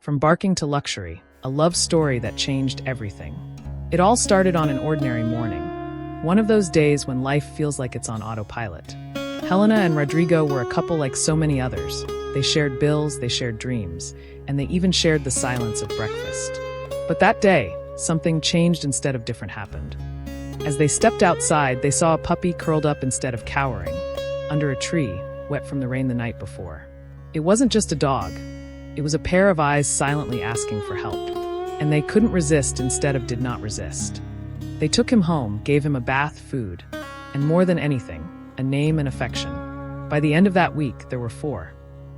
From barking to luxury, a love story that changed everything. It all started on an ordinary morning. One of those days when life feels like it's on autopilot. Helena and Rodrigo were a couple like so many others. They shared bills, they shared dreams, and they even shared the silence of breakfast. But that day, something changed instead of different happened. As they stepped outside, they saw a puppy curled up instead of cowering, under a tree, wet from the rain the night before. It wasn't just a dog. It was a pair of eyes silently asking for help. And they couldn't resist instead of did not resist. They took him home, gave him a bath, food, and more than anything, a name and affection. By the end of that week, there were four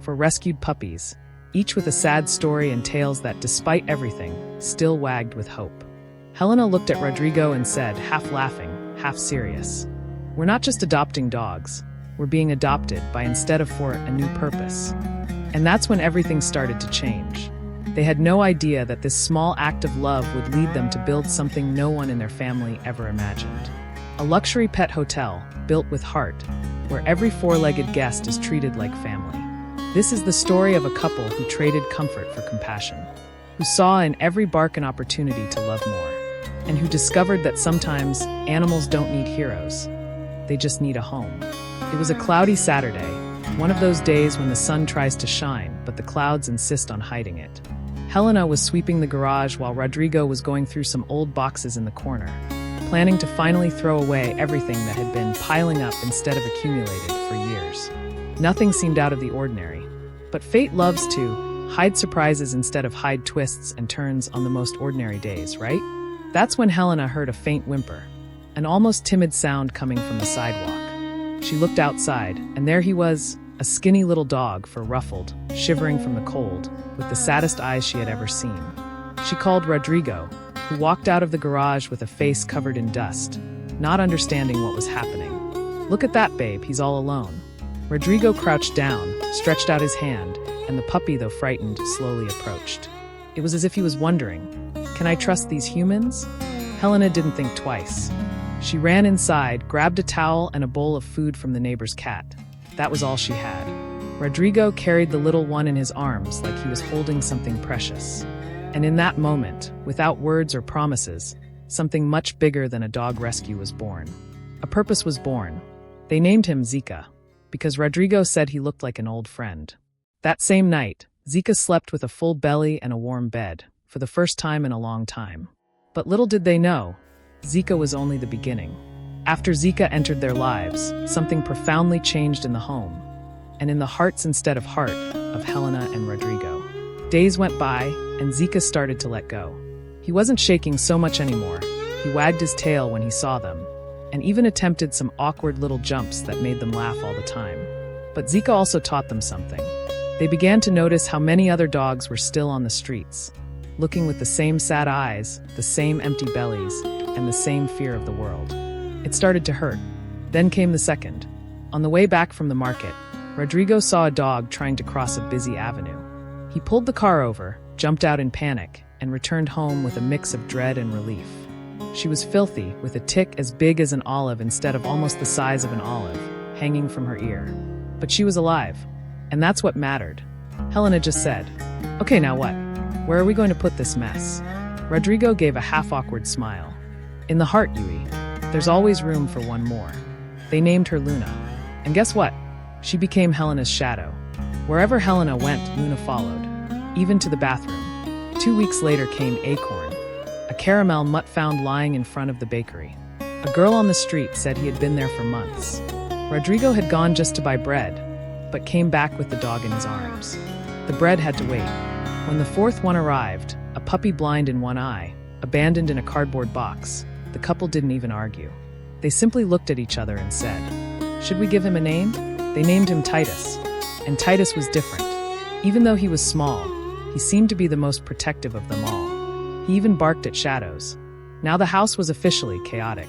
rescued puppies, each with a sad story and tales that, despite everything, still wagged with hope. Helena looked at Rodrigo and said, half laughing, half serious, "We're not just adopting dogs. We're being adopted by instead of for a new purpose." And that's when everything started to change. They had no idea that this small act of love would lead them to build something no one in their family ever imagined. A luxury pet hotel, built with heart, where every four-legged guest is treated like family. This is the story of a couple who traded comfort for compassion, who saw in every bark an opportunity to love more, and who discovered that sometimes animals don't need heroes. They just need a home. It was a cloudy Saturday, one of those days when the sun tries to shine, but the clouds insist on hiding it. Helena was sweeping the garage while Rodrigo was going through some old boxes in the corner, planning to finally throw away everything that had been piling up instead of accumulated for years. Nothing seemed out of the ordinary, but fate loves to hide surprises instead of hide twists and turns on the most ordinary days, right? That's when Helena heard a faint whimper, an almost timid sound coming from the sidewalk. She looked outside, and there he was, a skinny little dog, fur ruffled, shivering from the cold, with the saddest eyes she had ever seen. She called Rodrigo, who walked out of the garage with a face covered in dust, not understanding what was happening. "Look at that, babe, he's all alone." Rodrigo crouched down, stretched out his hand, and the puppy, though frightened, slowly approached. It was as if he was wondering, "Can I trust these humans?" Helena didn't think twice. She ran inside, grabbed a towel and a bowl of food from the neighbor's cat. That was all she had. Rodrigo carried the little one in his arms like he was holding something precious. And in that moment, without words or promises, something much bigger than a dog rescue was born. A purpose was born. They named him Zika, because Rodrigo said he looked like an old friend. That same night, Zika slept with a full belly and a warm bed, for the first time in a long time. But little did they know, Zika was only the beginning. After Zika entered their lives, something profoundly changed in the home, and in the hearts instead of heart of Helena and Rodrigo. Days went by, and Zika started to let go. He wasn't shaking so much anymore. He wagged his tail when he saw them, and even attempted some awkward little jumps that made them laugh all the time. But Zika also taught them something. They began to notice how many other dogs were still on the streets, looking with the same sad eyes, the same empty bellies, and the same fear of the world. It started to hurt. Then came the second. On the way back from the market, Rodrigo saw a dog trying to cross a busy avenue. He pulled the car over, jumped out in panic, and returned home with a mix of dread and relief. She was filthy, with a tick as big as an olive instead of almost the size of an olive, hanging from her ear. But she was alive, and that's what mattered. Helena just said, "Okay, now what? Where are we going to put this mess?" Rodrigo gave a half-awkward smile. "In the heart, Yui. There's always room for one more." They named her Luna. And guess what? She became Helena's shadow. Wherever Helena went, Luna followed, even to the bathroom. 2 weeks later came Acorn, a caramel mutt found lying in front of the bakery. A girl on the street said he had been there for months. Rodrigo had gone just to buy bread, but came back with the dog in his arms. The bread had to wait. When the fourth one arrived, a puppy blind in one eye, abandoned in a cardboard box, the couple didn't even argue. They simply looked at each other and said, "Should we give him a name?" They named him Titus. And Titus was different. Even though he was small, he seemed to be the most protective of them all. He even barked at shadows. Now the house was officially chaotic.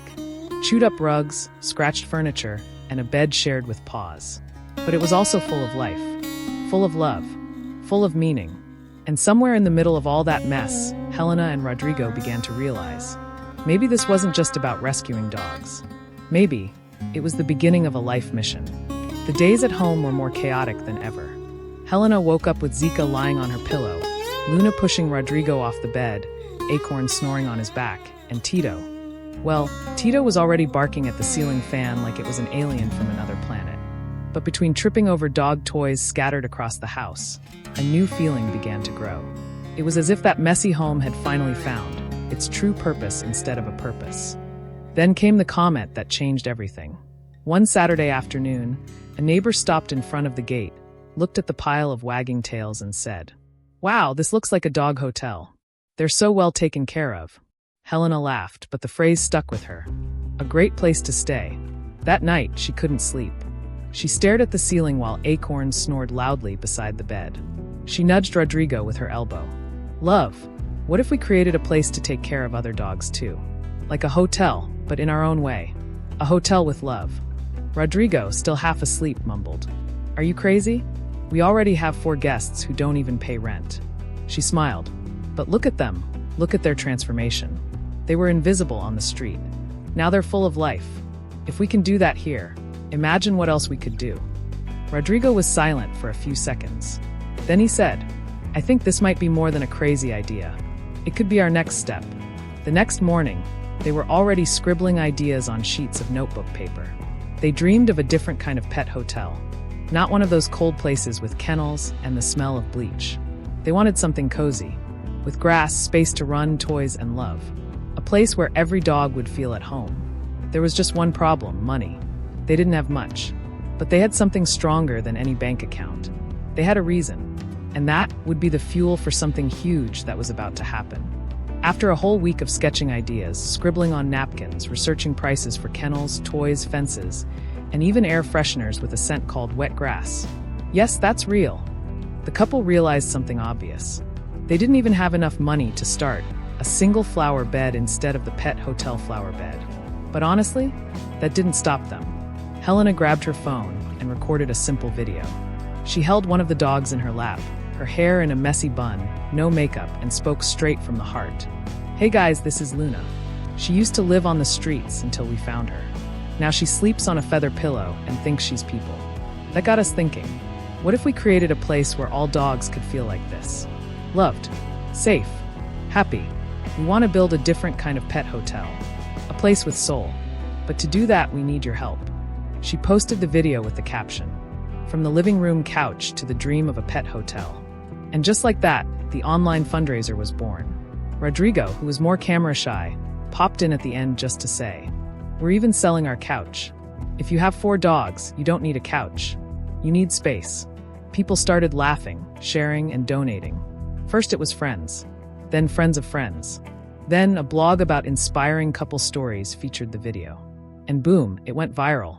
Chewed up rugs, scratched furniture, and a bed shared with paws. But it was also full of life, full of love, full of meaning. And somewhere in the middle of all that mess, Helena and Rodrigo began to realize, maybe this wasn't just about rescuing dogs. Maybe it was the beginning of a life mission. The days at home were more chaotic than ever. Helena woke up with Zika lying on her pillow, Luna pushing Rodrigo off the bed, Acorn snoring on his back, and Tito. Well, Tito was already barking at the ceiling fan like it was an alien from another planet. But between tripping over dog toys scattered across the house, a new feeling began to grow. It was as if that messy home had finally found its true purpose instead of a purpose. Then came the comment that changed everything. One Saturday afternoon, a neighbor stopped in front of the gate, looked at the pile of wagging tails and said, "Wow, this looks like a dog hotel. They're so well taken care of." Helena laughed, but the phrase stuck with her. A great place to stay. That night, she couldn't sleep. She stared at the ceiling while Acorn snored loudly beside the bed. She nudged Rodrigo with her elbow. "Love, what if we created a place to take care of other dogs too? Like a hotel, but in our own way. A hotel with love." Rodrigo, still half asleep, mumbled, "Are you crazy? We already have 4 guests who don't even pay rent." She smiled. "But look at them. Look at their transformation. They were invisible on the street. Now they're full of life. If we can do that here, imagine what else we could do." Rodrigo was silent for a few seconds. Then he said, "I think this might be more than a crazy idea. It could be our next step." The next morning, they were already scribbling ideas on sheets of notebook paper. They dreamed of a different kind of pet hotel. Not one of those cold places with kennels and the smell of bleach. They wanted something cozy, with grass, space to run, toys, and love. A place where every dog would feel at home. There was just one problem: money. They didn't have much, but they had something stronger than any bank account. They had a reason, and that would be the fuel for something huge that was about to happen. After a whole week of sketching ideas, scribbling on napkins, researching prices for kennels, toys, fences, and even air fresheners with a scent called wet grass. Yes, that's real. The couple realized something obvious. They didn't even have enough money to start a single flower bed instead of the pet hotel flower bed. But honestly, that didn't stop them. Helena grabbed her phone and recorded a simple video. She held one of the dogs in her lap, her hair in a messy bun, no makeup, and spoke straight from the heart. "Hey guys, this is Luna. She used to live on the streets until we found her. Now she sleeps on a feather pillow and thinks she's people." That got us thinking. What if we created a place where all dogs could feel like this? Loved, safe, happy. We want to build a different kind of pet hotel. A place with soul. But to do that, we need your help. She posted the video with the caption, "From the living room couch to the dream of a pet hotel." And just like that, the online fundraiser was born. Rodrigo, who was more camera shy, popped in at the end just to say, "We're even selling our couch. If you have 4 dogs, you don't need a couch. You need space." People started laughing, sharing, and donating. First it was friends, then friends of friends. Then a blog about inspiring couple stories featured the video. And boom, it went viral.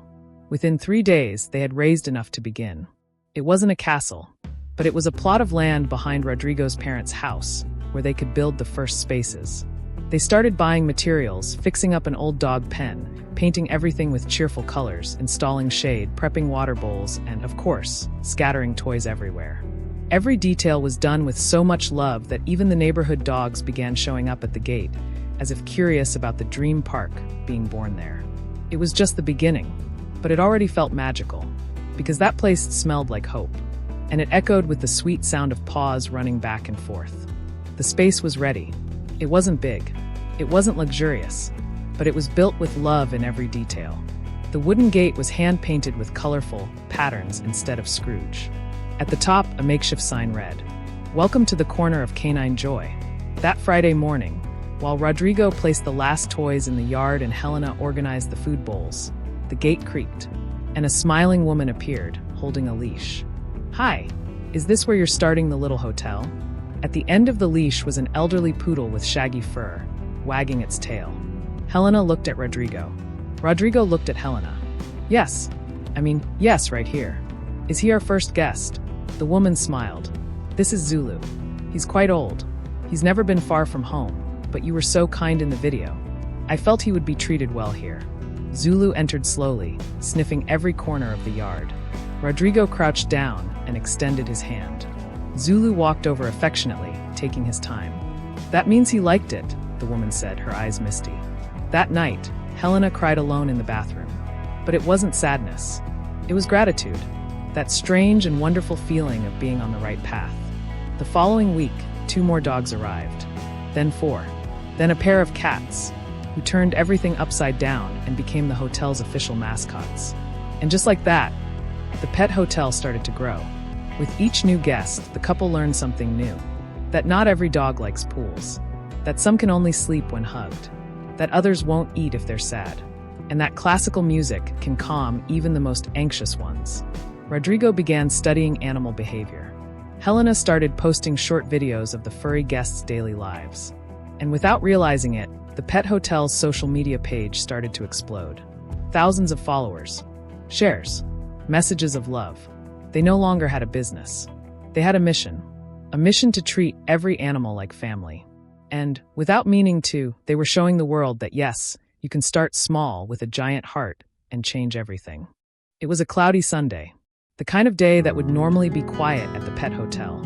Within 3 days, they had raised enough to begin. It wasn't a castle, but it was a plot of land behind Rodrigo's parents' house, where they could build the first spaces. They started buying materials, fixing up an old dog pen, painting everything with cheerful colors, installing shade, prepping water bowls, and, of course, scattering toys everywhere. Every detail was done with so much love that even the neighborhood dogs began showing up at the gate, as if curious about the dream park being born there. It was just the beginning, but it already felt magical, because that place smelled like hope, and it echoed with the sweet sound of paws running back and forth. The space was ready. It wasn't big, it wasn't luxurious, but it was built with love in every detail. The wooden gate was hand-painted with colorful patterns instead of Scrooge. At the top, a makeshift sign read, "Welcome to the corner of canine joy." That Friday morning, while Rodrigo placed the last toys in the yard and Helena organized the food bowls, the gate creaked, and a smiling woman appeared, holding a leash. "Hi, is this where you're starting the little hotel?" At the end of the leash was an elderly poodle with shaggy fur, wagging its tail. Helena looked at Rodrigo. Rodrigo looked at Helena. Yes, right here. Is he our first guest?" The woman smiled. "This is Zulu. He's quite old. He's never been far from home, but you were so kind in the video. I felt he would be treated well here." Zulu entered slowly, sniffing every corner of the yard. Rodrigo crouched down and extended his hand. Zulu walked over affectionately, taking his time. "That means he liked it," the woman said, her eyes misty. That night, Helena cried alone in the bathroom. But it wasn't sadness. It was gratitude. That strange and wonderful feeling of being on the right path. The following week, 2 more dogs arrived. Then 4. Then a pair of cats, who turned everything upside down and became the hotel's official mascots. And just like that, the pet hotel started to grow. With each new guest, the couple learned something new. That not every dog likes pools. That some can only sleep when hugged. That others won't eat if they're sad. And that classical music can calm even the most anxious ones. Rodrigo began studying animal behavior. Helena started posting short videos of the furry guests' daily lives. And without realizing it, the pet hotel's social media page started to explode. Thousands of followers, shares, messages of love. They no longer had a business. They had a mission to treat every animal like family. And, without meaning to, they were showing the world that yes, you can start small with a giant heart and change everything. It was a cloudy Sunday, the kind of day that would normally be quiet at the pet hotel.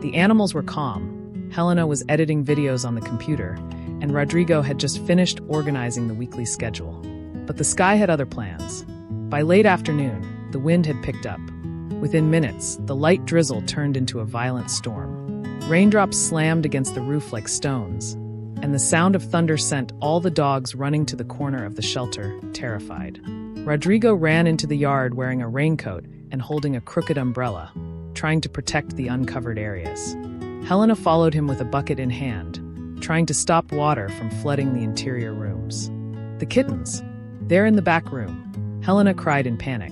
The animals were calm. Helena was editing videos on the computer, and Rodrigo had just finished organizing the weekly schedule. But the sky had other plans. By late afternoon, the wind had picked up. Within minutes, the light drizzle turned into a violent storm. Raindrops slammed against the roof like stones, and the sound of thunder sent all the dogs running to the corner of the shelter, terrified. Rodrigo ran into the yard wearing a raincoat and holding a crooked umbrella, trying to protect the uncovered areas. Helena followed him with a bucket in hand, trying to stop water from flooding the interior rooms. The kittens, there in the back room, Helena cried in panic.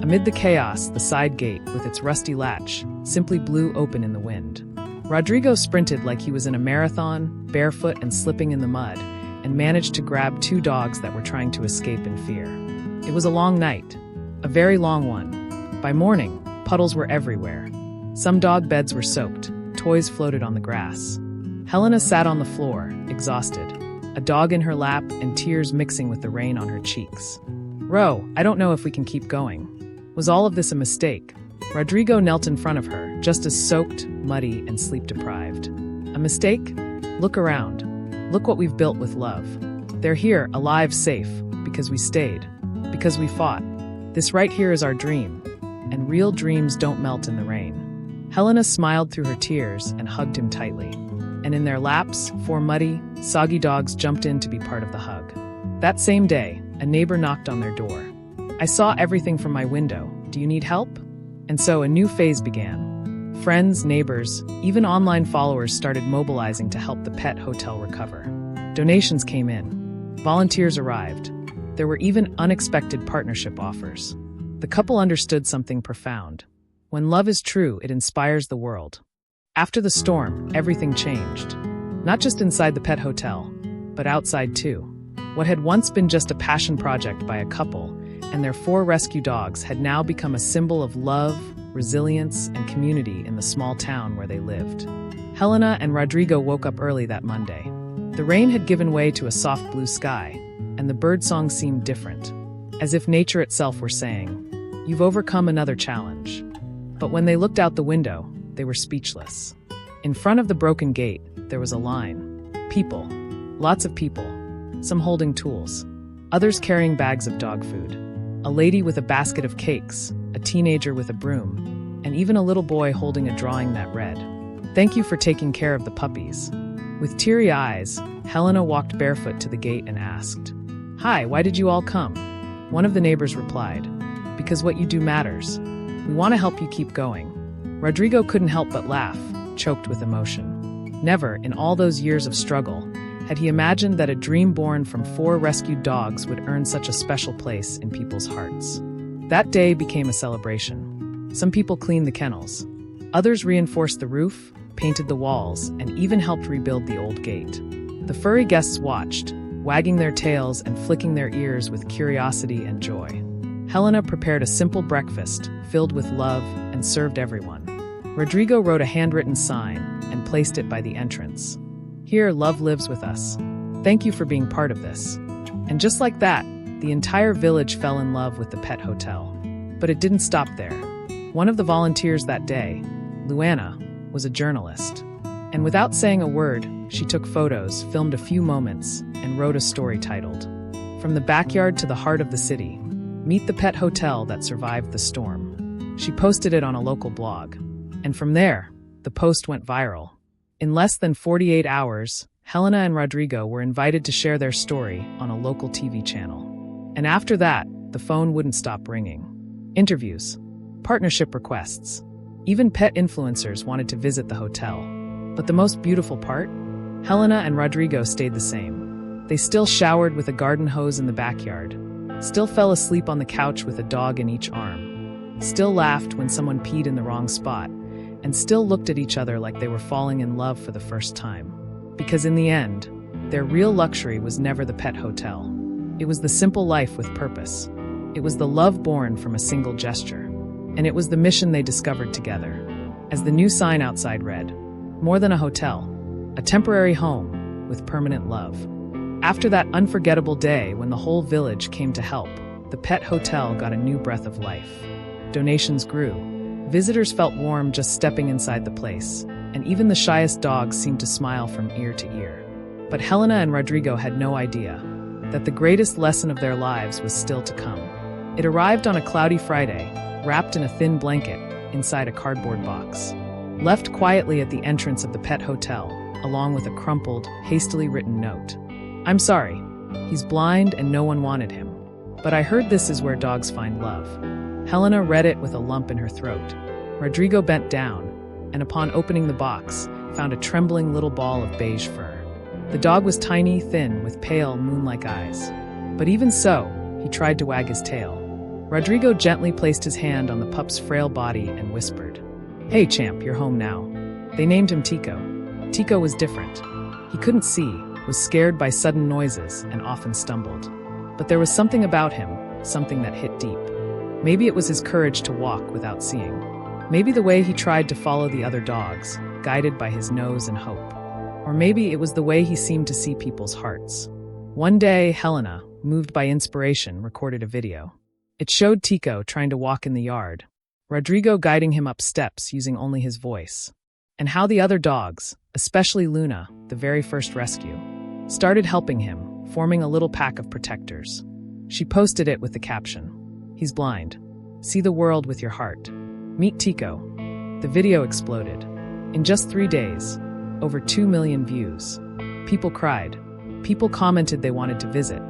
Amid the chaos, the side gate, with its rusty latch, simply blew open in the wind. Rodrigo sprinted like he was in a marathon, barefoot and slipping in the mud, and managed to grab 2 dogs that were trying to escape in fear. It was a long night, a very long one. By morning, puddles were everywhere. Some dog beds were soaked, toys floated on the grass. Helena sat on the floor, exhausted, a dog in her lap and tears mixing with the rain on her cheeks. "Ro, I don't know if we can keep going. Was all of this a mistake?" Rodrigo knelt in front of her, just as soaked, muddy, and sleep-deprived. "A mistake? Look around. Look what we've built with love. They're here, alive, safe, because we stayed, because we fought. This right here is our dream, and real dreams don't melt in the rain." Helena smiled through her tears and hugged him tightly. And in their laps, 4 muddy, soggy dogs jumped in to be part of the hug. That same day, a neighbor knocked on their door. "I saw everything from my window. Do you need help?" And so a new phase began. Friends, neighbors, even online followers started mobilizing to help the pet hotel recover. Donations came in. Volunteers arrived. There were even unexpected partnership offers. The couple understood something profound. When love is true, it inspires the world. After the storm, everything changed. Not just inside the pet hotel, but outside too. What had once been just a passion project by a couple and their 4 rescue dogs had now become a symbol of love, resilience, and community in the small town where they lived. Helena and Rodrigo woke up early that Monday. The rain had given way to a soft blue sky, and the birdsong seemed different, as if nature itself were saying, "You've overcome another challenge." But when they looked out the window, they were speechless. In front of the broken gate, there was a line. People. Lots of people. Some holding tools. Others carrying bags of dog food. A lady with a basket of cakes, a teenager with a broom, and even a little boy holding a drawing that read, "Thank you for taking care of the puppies." With teary eyes, Helena walked barefoot to the gate and asked, "Hi, why did you all come?" One of the neighbors replied, "Because what you do matters. We want to help you keep going." Rodrigo couldn't help but laugh, choked with emotion. Never, in all those years of struggle, had he imagined that a dream born from 4 rescued dogs would earn such a special place in people's hearts. That day became a celebration. Some people cleaned the kennels. Others reinforced the roof, painted the walls, and even helped rebuild the old gate. The furry guests watched, wagging their tails and flicking their ears with curiosity and joy. Helena prepared a simple breakfast, filled with love, and served everyone. Rodrigo wrote a handwritten sign and placed it by the entrance. "Here, love lives with us. Thank you for being part of this." And just like that, the entire village fell in love with the pet hotel. But it didn't stop there. One of the volunteers that day, Luana, was a journalist. And without saying a word, she took photos, filmed a few moments, and wrote a story titled, "From the Backyard to the Heart of the City, Meet the Pet Hotel That Survived the Storm." She posted it on a local blog. And from there, the post went viral. In less than 48 hours, Helena and Rodrigo were invited to share their story on a local TV channel. And after that, the phone wouldn't stop ringing. Interviews, partnership requests, even pet influencers wanted to visit the hotel. But the most beautiful part? Helena and Rodrigo stayed the same. They still showered with a garden hose in the backyard, still fell asleep on the couch with a dog in each arm, still laughed when someone peed in the wrong spot, and still looked at each other like they were falling in love for the first time. Because in the end, their real luxury was never the pet hotel. It was the simple life with purpose. It was the love born from a single gesture. And it was the mission they discovered together. As the new sign outside read, "More than a hotel, a temporary home with permanent love." After that unforgettable day when the whole village came to help, the pet hotel got a new breath of life. Donations grew. Visitors felt warm just stepping inside the place, and even the shyest dogs seemed to smile from ear to ear. But Helena and Rodrigo had no idea that the greatest lesson of their lives was still to come. It arrived on a cloudy Friday, wrapped in a thin blanket inside a cardboard box. Left quietly at the entrance of the pet hotel, along with a crumpled, hastily written note. "I'm sorry. He's blind and no one wanted him. But I heard this is where dogs find love." Helena read it with a lump in her throat. Rodrigo bent down, and upon opening the box, found a trembling little ball of beige fur. The dog was tiny, thin, with pale, moon-like eyes. But even so, he tried to wag his tail. Rodrigo gently placed his hand on the pup's frail body and whispered, "Hey, champ, you're home now." They named him Tico. Tico was different. He couldn't see, was scared by sudden noises, and often stumbled. But there was something about him, something that hit deep. Maybe it was his courage to walk without seeing. Maybe the way he tried to follow the other dogs, guided by his nose and hope. Or maybe it was the way he seemed to see people's hearts. One day, Helena, moved by inspiration, recorded a video. It showed Tico trying to walk in the yard, Rodrigo guiding him up steps using only his voice, and how the other dogs, especially Luna, the very first rescue, started helping him, forming a little pack of protectors. She posted it with the caption, "He's blind. See the world with your heart. Meet Tico." The video exploded. In just 3 days, over 2 million views. People cried. People commented they wanted to visit.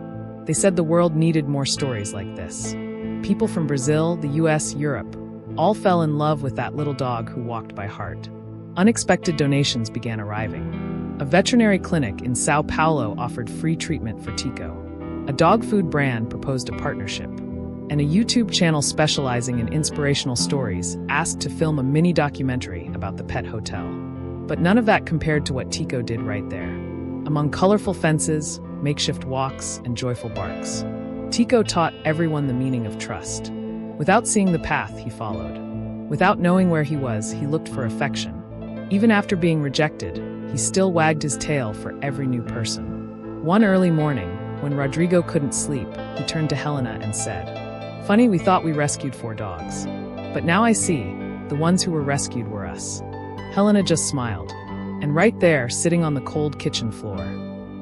They said the world needed more stories like this. People from Brazil, the US, Europe, all fell in love with that little dog who walked by heart. Unexpected donations began arriving. A veterinary clinic in Sao Paulo offered free treatment for Tico. A dog food brand proposed a partnership. And a YouTube channel specializing in inspirational stories asked to film a mini documentary about the pet hotel. But none of that compared to what Tico did right there. Among colorful fences, makeshift walks, and joyful barks, Tico taught everyone the meaning of trust. Without seeing the path, he followed. Without knowing where he was, he looked for affection. Even after being rejected, he still wagged his tail for every new person. One early morning, when Rodrigo couldn't sleep, he turned to Helena and said, "Funny, we thought we rescued 4 dogs. But now I see, the ones who were rescued were us." Helena just smiled. And right there, sitting on the cold kitchen floor,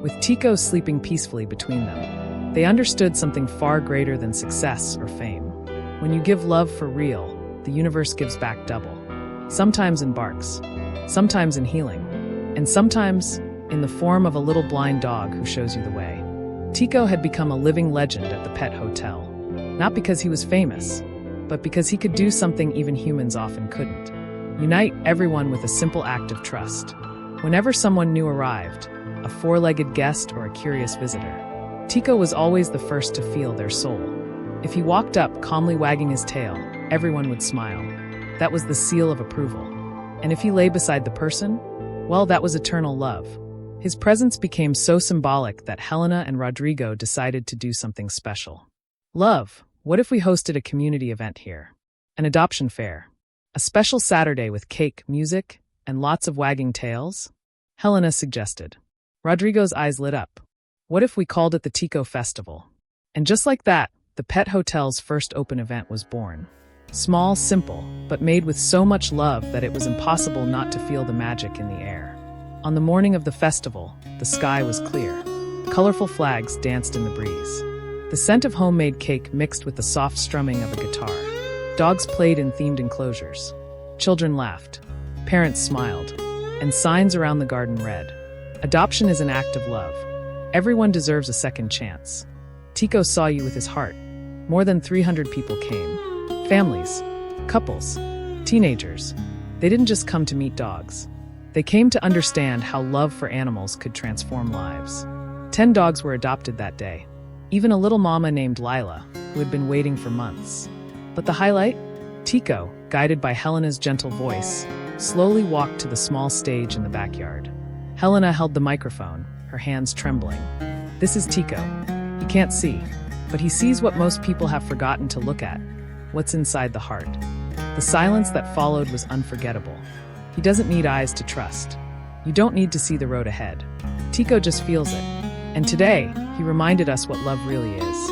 with Tico sleeping peacefully between them, they understood something far greater than success or fame. When you give love for real, the universe gives back double. Sometimes in barks, sometimes in healing, and sometimes in the form of a little blind dog who shows you the way. Tico had become a living legend at the pet hotel, not because he was famous, but because he could do something even humans often couldn't. Unite everyone with a simple act of trust. Whenever someone new arrived, a 4-legged guest or a curious visitor, Tico was always the first to feel their soul. If he walked up calmly wagging his tail, everyone would smile. That was the seal of approval. And if he lay beside the person, well, that was eternal love. His presence became so symbolic that Helena and Rodrigo decided to do something special. "Love, what if we hosted a community event here? An adoption fair? A special Saturday with cake, music, and lots of wagging tails?" Helena suggested. Rodrigo's eyes lit up. "What if we called it the Tico Festival?" And just like that, the pet hotel's first open event was born. Small, simple, but made with so much love that it was impossible not to feel the magic in the air. On the morning of the festival, the sky was clear. Colorful flags danced in the breeze. The scent of homemade cake mixed with the soft strumming of a guitar. Dogs played in themed enclosures. Children laughed. Parents smiled. and signs around the garden read, "Adoption is an act of love. Everyone deserves a second chance." Tico saw you with his heart. More than 300 people came. Families, couples, teenagers. They didn't just come to meet dogs. They came to understand how love for animals could transform lives. 10 dogs were adopted that day. Even a little mama named Lila, who had been waiting for months. But the highlight? Tico, guided by Helena's gentle voice, slowly walked to the small stage in the backyard. Helena held the microphone, her hands trembling. This is Tico. He can't see, but he sees what most people have forgotten to look at, what's inside the heart. The silence that followed was unforgettable. He doesn't need eyes to trust. You don't need to see the road ahead. Tico just feels it. And today, he reminded us what love really is.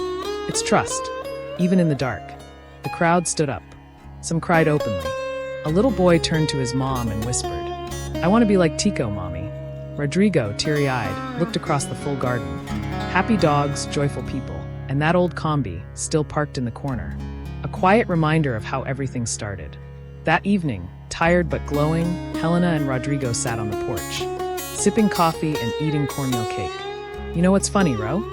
It's trust, even in the dark. The crowd stood up. Some cried openly. A little boy turned to his mom and whispered, "I want to be like Tico, Mommy." Rodrigo, teary-eyed, looked across the full garden. Happy dogs, joyful people, and that old combi, still parked in the corner. A quiet reminder of how everything started. That evening, tired but glowing, Helena and Rodrigo sat on the porch, sipping coffee and eating cornmeal cake. You know what's funny, Ro?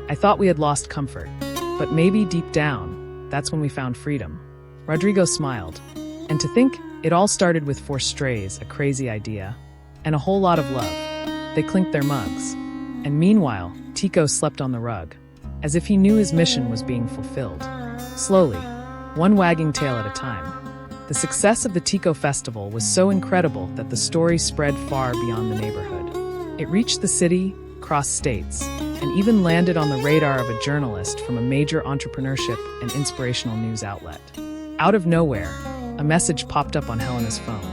I thought we had lost comfort, but maybe deep down, that's when we found freedom. Rodrigo smiled. And to think, it all started with 4 strays, a crazy idea, and a whole lot of love. They clinked their mugs. And meanwhile, Tico slept on the rug, as if he knew his mission was being fulfilled. Slowly, one wagging tail at a time. The success of the Tico Festival was so incredible that the story spread far beyond the neighborhood. It reached the city, crossed states, and even landed on the radar of a journalist from a major entrepreneurship and inspirational news outlet. Out of nowhere, a message popped up on Helena's phone.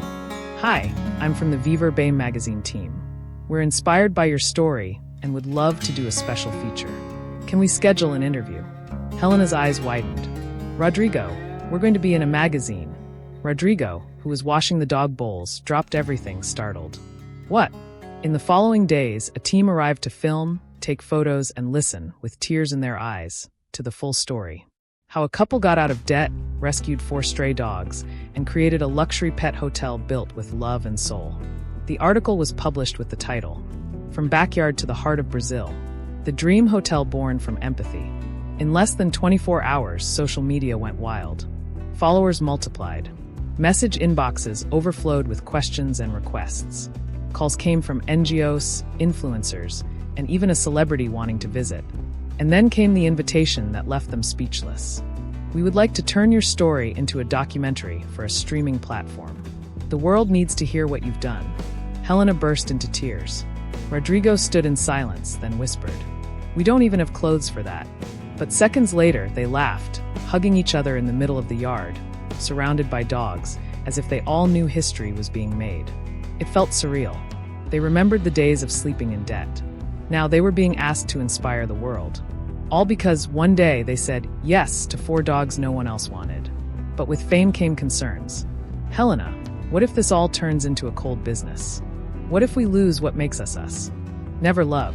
"Hi, I'm from the Viver Bay magazine team. We're inspired by your story and would love to do a special feature. Can we schedule an interview?" Helena's eyes widened. "Rodrigo, we're going to be in a magazine." Rodrigo, who was washing the dog bowls, dropped everything, startled. "What?" In the following days, a team arrived to film, take photos, and listen, with tears in their eyes, to the full story. How a couple got out of debt, rescued 4 stray dogs, and created a luxury pet hotel built with love and soul. The article was published with the title, "From Backyard to the Heart of Brazil, the Dream Hotel Born from Empathy." In less than 24 hours, social media went wild. Followers multiplied. Message inboxes overflowed with questions and requests. Calls came from NGOs, influencers, and even a celebrity wanting to visit. And then came the invitation that left them speechless. "We would like to turn your story into a documentary for a streaming platform. The world needs to hear what you've done." Helena burst into tears. Rodrigo stood in silence, then whispered, "We don't even have clothes for that." But seconds later, they laughed, hugging each other in the middle of the yard, surrounded by dogs, as if they all knew history was being made. It felt surreal. They remembered the days of sleeping in debt. Now they were being asked to inspire the world. All because one day they said yes to 4 dogs no one else wanted. But with fame came concerns. "Helena, what if this all turns into a cold business? What if we lose what makes us us?" "Never love.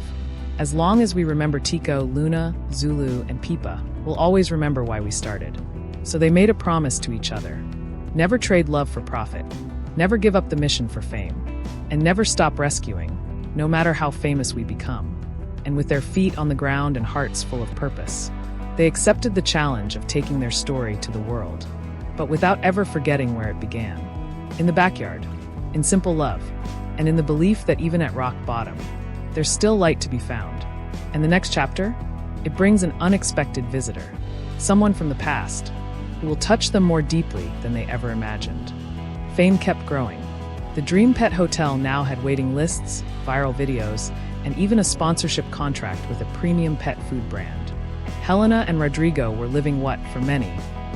As long as we remember Tico, Luna, Zulu, and Pipa, we'll always remember why we started." So they made a promise to each other. Never trade love for profit. Never give up the mission for fame. And never stop rescuing, no matter how famous we become. And with their feet on the ground and hearts full of purpose, they accepted the challenge of taking their story to the world, but without ever forgetting where it began. In the backyard, in simple love, and in the belief that even at rock bottom, there's still light to be found. And the next chapter? It brings an unexpected visitor, someone from the past, who will touch them more deeply than they ever imagined. Fame kept growing. The Dream Pet Hotel now had waiting lists, viral videos, and even a sponsorship contract with a premium pet food brand. Helena and Rodrigo were living what, for many,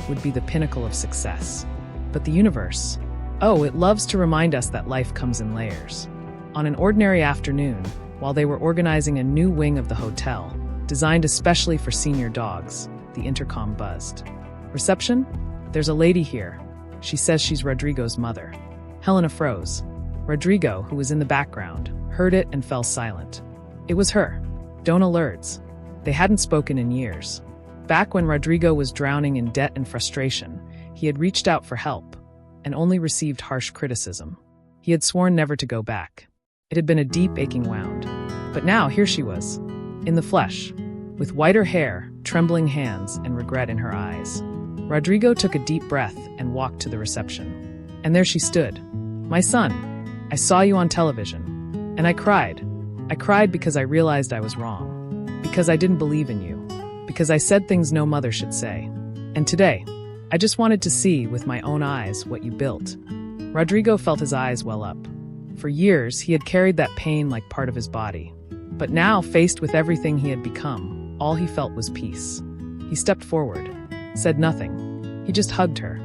would be the pinnacle of success. But the universe? Oh, it loves to remind us that life comes in layers. On an ordinary afternoon, while they were organizing a new wing of the hotel, designed especially for senior dogs, the intercom buzzed. "Reception? There's a lady here. She says she's Rodrigo's mother." Helena froze. Rodrigo, who was in the background, heard it and fell silent. It was her. Don't alerts. They hadn't spoken in years. Back when Rodrigo was drowning in debt and frustration, he had reached out for help, and only received harsh criticism. He had sworn never to go back. It had been a deep, aching wound. But now, here she was, in the flesh, with whiter hair, trembling hands, and regret in her eyes. Rodrigo took a deep breath and walked to the reception. And there she stood. "My son, I saw you on television." And I cried. I cried because I realized I was wrong. Because I didn't believe in you. Because I said things no mother should say. And today, I just wanted to see with my own eyes what you built. Rodrigo felt his eyes well up. For years, he had carried that pain like part of his body. But now, faced with everything he had become, all he felt was peace. He stepped forward, said nothing. He just hugged her.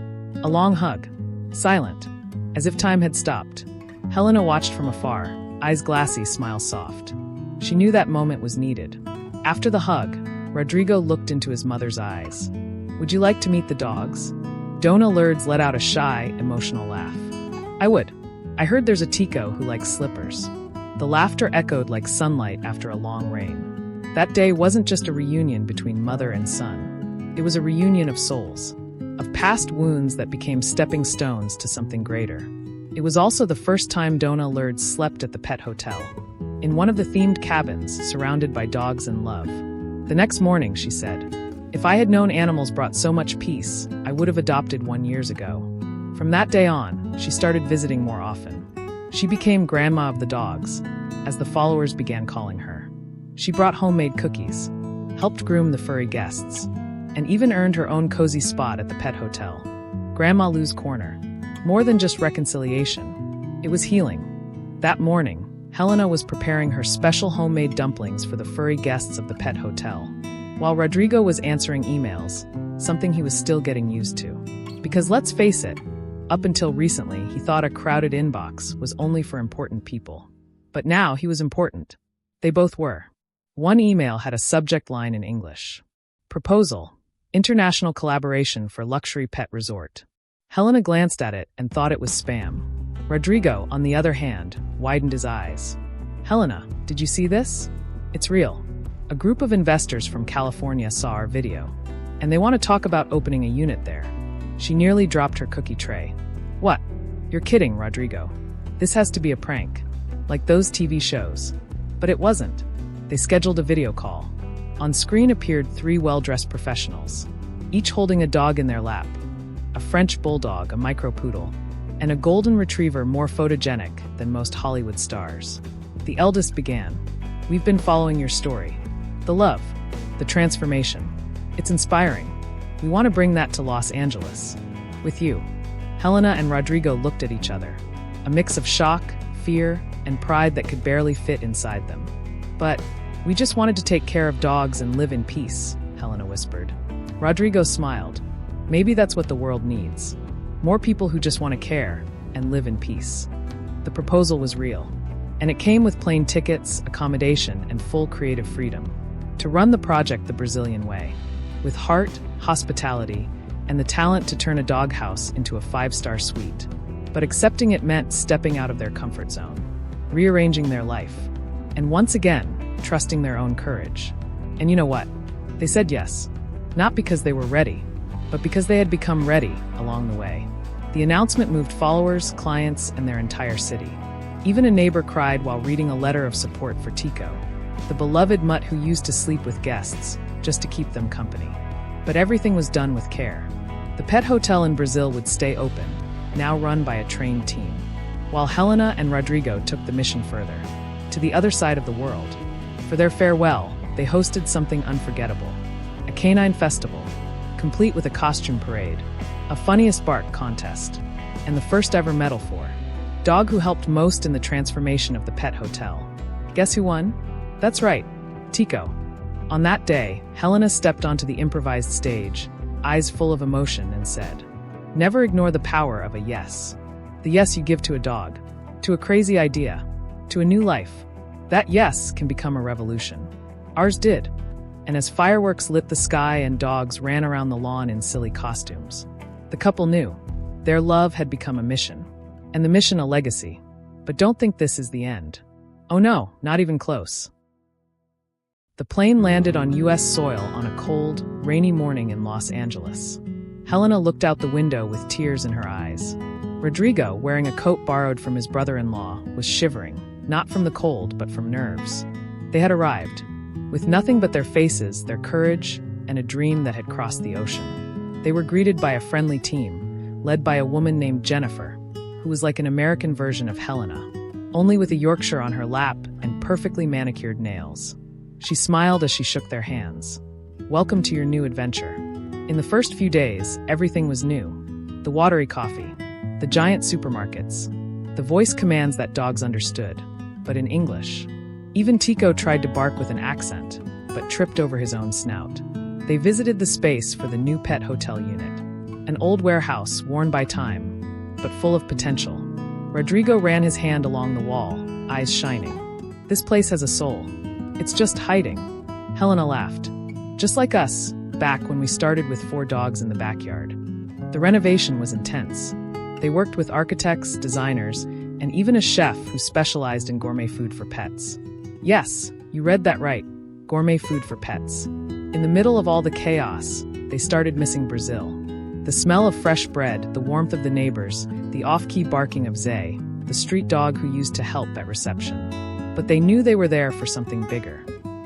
A long hug. Silent. As if time had stopped. Helena watched from afar, eyes glassy, smile soft. She knew that moment was needed. After the hug, Rodrigo looked into his mother's eyes. "Would you like to meet the dogs?" Dona Lourdes let out a shy, emotional laugh. "I would. I heard there's a Tico who likes slippers." The laughter echoed like sunlight after a long rain. That day wasn't just a reunion between mother and son. It was a reunion of souls, of past wounds that became stepping stones to something greater. It was also the first time Dona Lourdes slept at the pet hotel, in one of the themed cabins surrounded by dogs and love. The next morning, she said, "If I had known animals brought so much peace, I would have adopted one years ago." From that day on, she started visiting more often. She became Grandma of the Dogs, as the followers began calling her. She brought homemade cookies, helped groom the furry guests, and even earned her own cozy spot at the pet hotel, Grandma Lou's Corner. More than just reconciliation, it was healing. That morning, Helena was preparing her special homemade dumplings for the furry guests of the pet hotel, while Rodrigo was answering emails, something he was still getting used to. Because let's face it, up until recently, he thought a crowded inbox was only for important people. But now he was important. They both were. One email had a subject line in English. Proposal, international collaboration for luxury pet resort. Helena glanced at it and thought it was spam. Rodrigo, on the other hand, widened his eyes. "Helena, did you see this? It's real. A group of investors from California saw our video, and they want to talk about opening a unit there." She nearly dropped her cookie tray. "What? You're kidding, Rodrigo. This has to be a prank. Like those TV shows." But it wasn't. They scheduled a video call. On screen appeared 3 well-dressed professionals, each holding a dog in their lap. A French bulldog, a micro poodle, and a golden retriever more photogenic than most Hollywood stars. The eldest began. "We've been following your story. The love, the transformation. It's inspiring. We want to bring that to Los Angeles. With you." Helena and Rodrigo looked at each other, a mix of shock, fear, and pride that could barely fit inside them. "But we just wanted to take care of dogs and live in peace," Helena whispered. Rodrigo smiled. Maybe that's what the world needs. More people who just want to care and live in peace. The proposal was real, and it came with plane tickets, accommodation, and full creative freedom to run the project the Brazilian way, with heart, hospitality, and the talent to turn a doghouse into a 5-star suite. But accepting it meant stepping out of their comfort zone, rearranging their life, and once again, trusting their own courage. And you know what? They said yes, not because they were ready, but because they had become ready along the way. The announcement moved followers, clients, and their entire city. Even a neighbor cried while reading a letter of support for Tico, the beloved mutt who used to sleep with guests just to keep them company. But everything was done with care. The pet hotel in Brazil would stay open, now run by a trained team, while Helena and Rodrigo took the mission further, to the other side of the world. For their farewell, they hosted something unforgettable, a canine festival, complete with a costume parade, a funniest bark contest, and the first ever medal for dog who helped most in the transformation of the pet hotel. Guess who won? That's right, Tico. On that day, Helena stepped onto the improvised stage, eyes full of emotion, and said, "Never ignore the power of a yes. The yes you give to a dog, to a crazy idea, to a new life. That yes can become a revolution." Ours did. And as fireworks lit the sky and dogs ran around the lawn in silly costumes, the couple knew their love had become a mission, and the mission a legacy. But don't think this is the end. Oh no, not even close. The plane landed on U.S. soil on a cold, rainy morning in Los Angeles. Helena looked out the window with tears in her eyes. Rodrigo, wearing a coat borrowed from his brother-in-law, was shivering, not from the cold, but from nerves. They had arrived, with nothing but their faces, their courage, and a dream that had crossed the ocean. They were greeted by a friendly team, led by a woman named Jennifer, who was like an American version of Helena, only with a Yorkshire on her lap and perfectly manicured nails. She smiled as she shook their hands. "Welcome to your new adventure." In the first few days, everything was new. The watery coffee, the giant supermarkets, the voice commands that dogs understood, but in English. Even Tico tried to bark with an accent, but tripped over his own snout. They visited the space for the new pet hotel unit, an old warehouse worn by time, but full of potential. Rodrigo ran his hand along the wall, eyes shining. "This place has a soul. It's just hiding." Helena laughed. "Just like us, back when we started with 4 dogs in the backyard." The renovation was intense. They worked with architects, designers, and even a chef who specialized in gourmet food for pets. Yes, you read that right, gourmet food for pets. In the middle of all the chaos, they started missing Brazil. The smell of fresh bread, the warmth of the neighbors, the off-key barking of Zay, the street dog who used to help at reception. But they knew they were there for something bigger.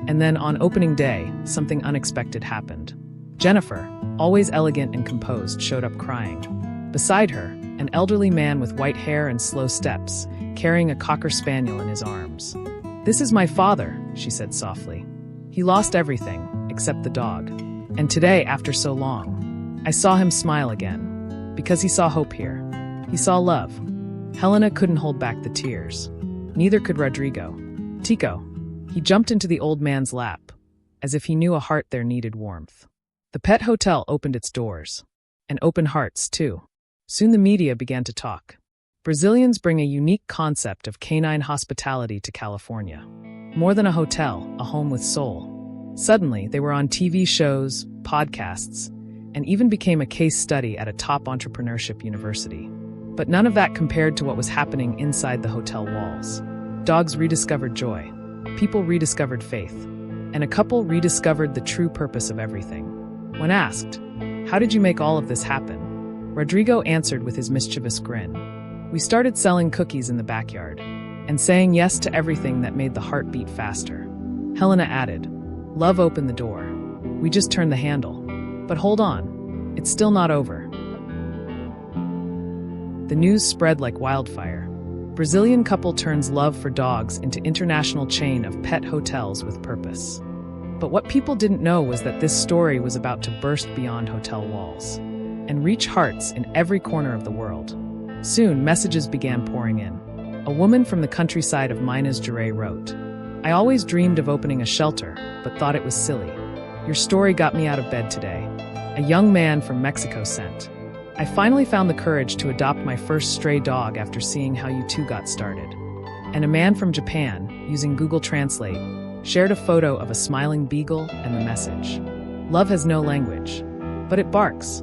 And then on opening day, something unexpected happened. Jennifer, always elegant and composed, showed up crying. Beside her, an elderly man with white hair and slow steps, carrying a cocker spaniel in his arms. "This is my father," she said softly. "He lost everything, except the dog. And today, after so long, I saw him smile again. Because he saw hope here. He saw love." Helena couldn't hold back the tears. Neither could Rodrigo. "Tico." He jumped into the old man's lap, as if he knew a heart there needed warmth. The pet hotel opened its doors. And open hearts, too. Soon the media began to talk. Brazilians bring a unique concept of canine hospitality to California. More than a hotel, a home with soul. Suddenly, they were on TV shows, podcasts, and even became a case study at a top entrepreneurship university. But none of that compared to what was happening inside the hotel walls. Dogs rediscovered joy. People rediscovered faith. And a couple rediscovered the true purpose of everything. When asked, "How did you make all of this happen?" Rodrigo answered with his mischievous grin. "We started selling cookies in the backyard, and saying yes to everything that made the heart beat faster." Helena added, "Love opened the door. We just turned the handle. But hold on, it's still not over." The news spread like wildfire. Brazilian couple turns love for dogs into international chain of pet hotels with purpose. But what people didn't know was that this story was about to burst beyond hotel walls and reach hearts in every corner of the world. Soon, messages began pouring in. A woman from the countryside of Minas Gerais wrote, "I always dreamed of opening a shelter, but thought it was silly. Your story got me out of bed today." A young man from Mexico sent, "I finally found the courage to adopt my first stray dog after seeing how you two got started." And a man from Japan, using Google Translate, shared a photo of a smiling beagle and the message, "Love has no language, but it barks."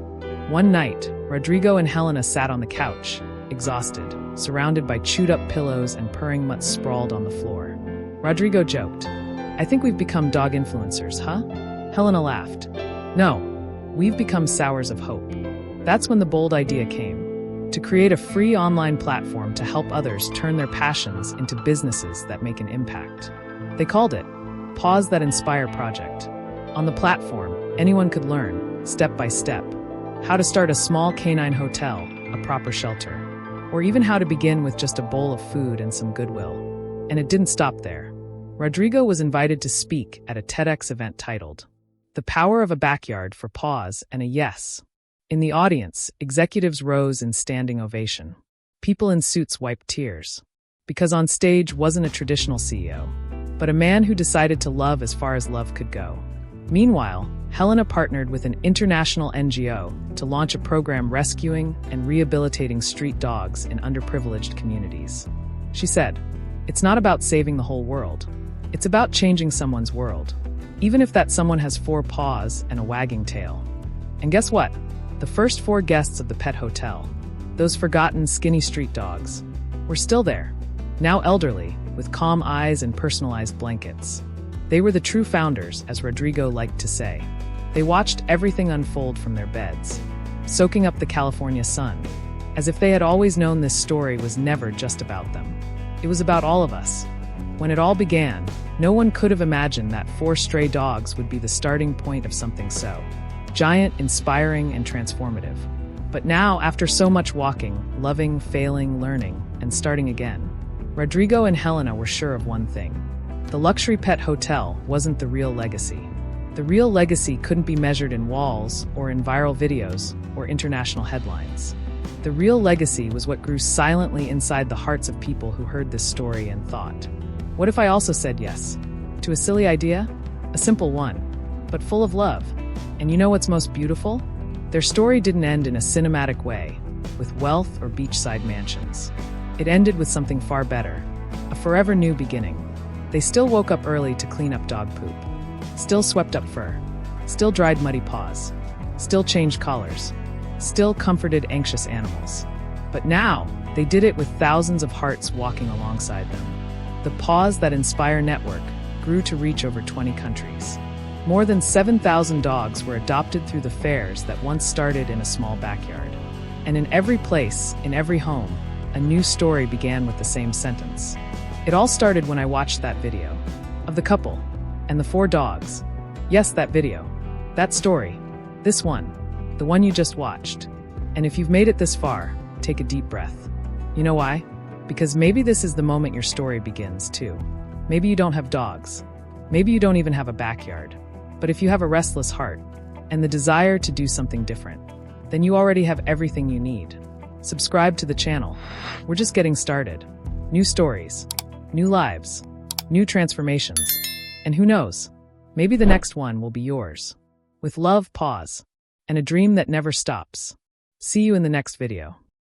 One night, Rodrigo and Helena sat on the couch, exhausted, surrounded by chewed-up pillows and purring mutts sprawled on the floor. Rodrigo joked, "I think we've become dog influencers, huh?" Helena laughed. "No, we've become sowers of hope." That's when the bold idea came, to create a free online platform to help others turn their passions into businesses that make an impact. They called it Paws That Inspire Project. On the platform, anyone could learn, step by step, how to start a small canine hotel, a proper shelter, or even how to begin with just a bowl of food and some goodwill. And it didn't stop there. Rodrigo was invited to speak at a TEDx event titled, "The Power of a Backyard for Paws and a Yes." In the audience, executives rose in standing ovation. People in suits wiped tears. Because on stage wasn't a traditional CEO, but a man who decided to love as far as love could go. Meanwhile, Helena partnered with an international NGO to launch a program rescuing and rehabilitating street dogs in underprivileged communities. She said, "It's not about saving the whole world. It's about changing someone's world, even if that someone has 4 paws and a wagging tail." And guess what? The first 4 guests of the pet hotel, those forgotten skinny street dogs, were still there, now elderly, with calm eyes and personalized blankets. They were the true founders, as Rodrigo liked to say. They watched everything unfold from their beds, soaking up the California sun, as if they had always known this story was never just about them. It was about all of us. When it all began, no one could have imagined that 4 stray dogs would be the starting point of something so giant, inspiring, and transformative. But now, after so much walking, loving, failing, learning, and starting again, Rodrigo and Helena were sure of one thing. The luxury pet hotel wasn't the real legacy. The real legacy couldn't be measured in walls, or in viral videos, or international headlines. The real legacy was what grew silently inside the hearts of people who heard this story and thought, what if I also said yes to a silly idea? A simple one, but full of love. And you know what's most beautiful? Their story didn't end in a cinematic way, with wealth or beachside mansions. It ended with something far better, a forever new beginning. They still woke up early to clean up dog poop, still swept up fur, still dried muddy paws, still changed collars, still comforted anxious animals. But now, they did it with thousands of hearts walking alongside them. The Paws That Inspire network grew to reach over 20 countries. More than 7,000 dogs were adopted through the fairs that once started in a small backyard. And in every place, in every home, a new story began with the same sentence. It all started when I watched that video of the couple and the 4 dogs. Yes, that video, that story, this one, the one you just watched. And if you've made it this far, take a deep breath. You know why? Because maybe this is the moment your story begins, too. Maybe you don't have dogs. Maybe you don't even have a backyard. But if you have a restless heart and the desire to do something different, then you already have everything you need. Subscribe to the channel. We're just getting started. New stories, new lives, new transformations. And who knows, maybe the next one will be yours. With love, Paws, and a dream that never stops. See you in the next video.